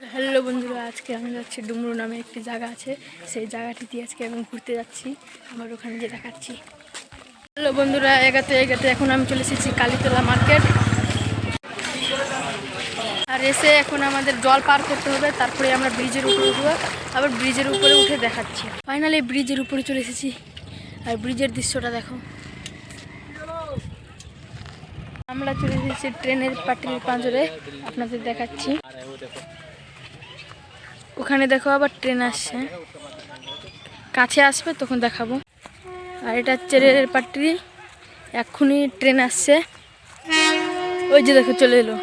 Hello বন্ধুরা, আজকে আমি যাচ্ছি ডুমরু নামে একটি জায়গা আছে, সেই জায়গাটিতে আজকে আমি ঘুরতে যাচ্ছি। আবার ওখানে গিয়ে দেখাচ্ছি। হ্যালো বন্ধুরা, এগাতে এখন আমি চলে এসেছি কালীতলা মার্কেট। আর এসে এখন আমাদের জল পার করতে হবে, তারপরে আমরা ব্রিজের উপরে উঠবো। আবার ব্রিজের উপরে উঠে দেখাচ্ছি। ফাইনালি ব্রিজের উপরে চলে এসেছি, আর ব্রিজের দৃশ্যটা দেখো। আমরা চলে এসেছি ট্রেনের পাটির পাঁজরে, আপনাদের দেখাচ্ছি। ওখানে দেখো আবার ট্রেন আসছে, কাছে আসবে তখন দেখাবো। আর এটা হচ্ছে রেলের পাট্টি, এক্ষুনি ট্রেন আসছে, ওই যে দেখো চলে এলো।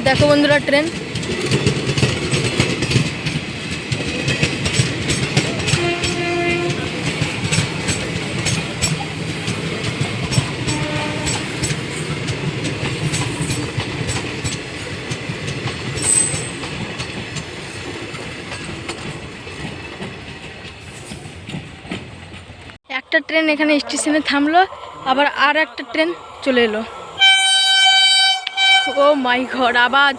দেখো বন্ধুরা ট্রেন। একটা ট্রেন এখানে স্টেশনে থামলো, আবার আর একটা ট্রেন চলে এলো। ও মাই গড, আওয়াজ।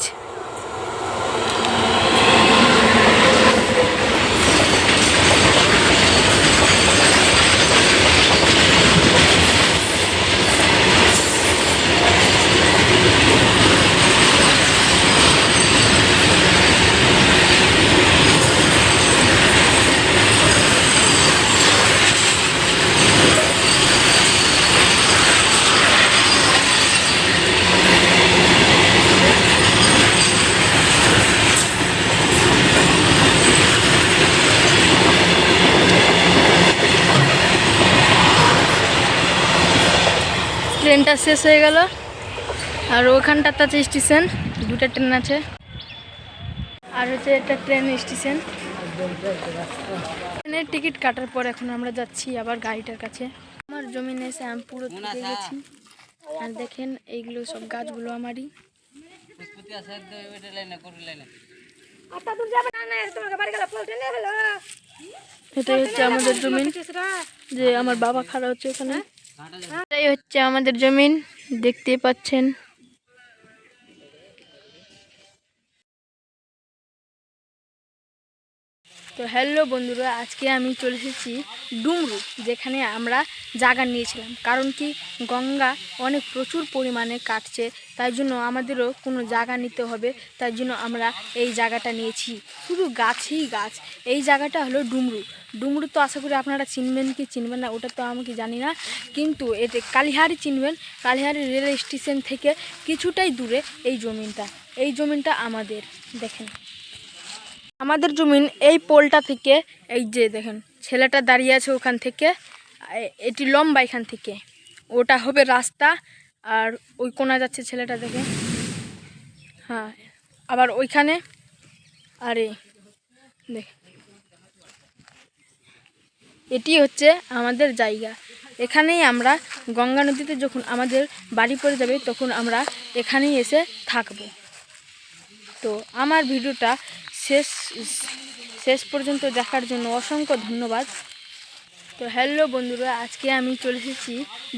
ট্রেনটা শেষ হয়ে গেল, আর ওখানটাতে আছে স্টেশন, দুটা ট্রেন আছে। আর হচ্ছে একটা ট্রেন স্টেশন। ট্রেনের টিকিট কাটার পর এখন আমরা যাচ্ছি আবার গাড়িটার কাছে। আমার জমিনে এসে আমি পুরো থেকে গেছি। আর দেখেন এইগুলো সব গাছগুলো আমারই। এটাই হচ্ছে আমাদের জমিন, যে আমার বাবা খাড়া হচ্ছে ওখানে। এটাই হচ্ছে আমাদের জমিন, দেখতে পাচ্ছেন। তো হ্যালো বন্ধুরা, আজকে আমি চলে এসেছি ডুমরু, যেখানে আমরা জায়গা নিয়েছিলাম। কারণ কি, গঙ্গা অনেক প্রচুর পরিমাণে কাটছে, তাই জন্য আমাদেরও কোনো জায়গা নিতে হবে। তাই জন্য আমরা এই জায়গাটা নিয়েছি, শুধু গাছই গাছ। এই জায়গাটা হলো ডুমরু। ডুমরু তো আশা করি আপনারা চিনবেন কি চিনবেন না, ওটা তো আমি কি জানি না, কিন্তু এতে কালিহারি চিনবেন। কালিহারি রেল স্টেশন থেকে কিছুটাই দূরে এই জমিনটা আমাদের। দেখেন আমাদের জমিন, এই পোলটা থেকে, এই যে দেখেন ছেলেটা দাঁড়িয়ে আছে ওখান থেকে, এটি লম্বা এখান থেকে, ওটা হবে রাস্তা। আর ওই কোনা যাচ্ছে ছেলেটা, দেখে। হ্যাঁ, আবার ওইখানে, আরে দেখ, এটি হচ্ছে আমাদের জায়গা। এখানেই আমরা গঙ্গা নদীতে যখন আমাদের বাড়ি পড়ে যাবে, তখন আমরা এখানেই এসে থাকব। তো আমার ভিডিওটা শেষ পর্যন্ত দেখার জন্য অসংখ্য ধন্যবাদ। তো হ্যালো বন্ধুরা, আজকে আমি চলে এসেছি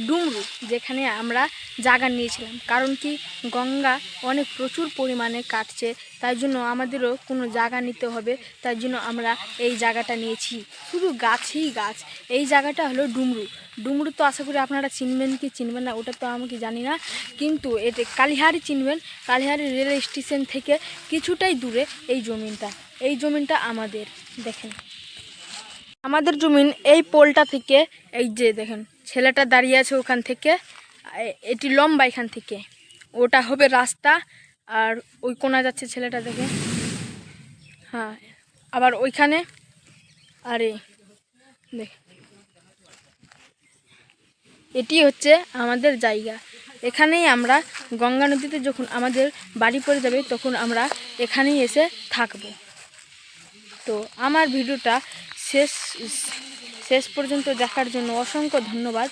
ডুমরু, যেখানে আমরা জায়গা নিয়েছিলাম। কারণ কি, গঙ্গা অনেক প্রচুর পরিমাণে কাটছে, তাই জন্য আমাদেরও কোনো জায়গা নিতে হবে। তাই জন্য আমরা এই জায়গাটা নিয়েছি, শুধু গাছই গাছ। এই জায়গাটা হলো ডুমরু। ডুমরু তো আশা করি আপনারা চিনবেন কি চিনবেন না, ওটা তো আমি কি জানি না, কিন্তু এতে কালিহারি চিনবেন। কালিহারি রেল স্টেশন থেকে কিছুটাই দূরে এই জমিনটা আমাদের। দেখেন আমাদের জমিন, এই পোলটা থেকে, এই যে দেখেন ছেলেটা দাঁড়িয়ে আছে ওখান থেকে, এটি লম্বা এখান থেকে, ওটা হবে রাস্তা। আর ওই কোনা যাচ্ছে ছেলেটা, দেখে। হ্যাঁ, আবার ওইখানে, আরে দেখ, এটি হচ্ছে আমাদের জায়গা। এখানেই আমরা গঙ্গা নদীতে যখন আমাদের বাড়ি পড়ে যাবে, তখন আমরা এখানেই এসে থাকব। তো আমার ভিডিওটা শেষ শেষ পর্যন্ত দেখার জন্য অসংখ্য ধন্যবাদ।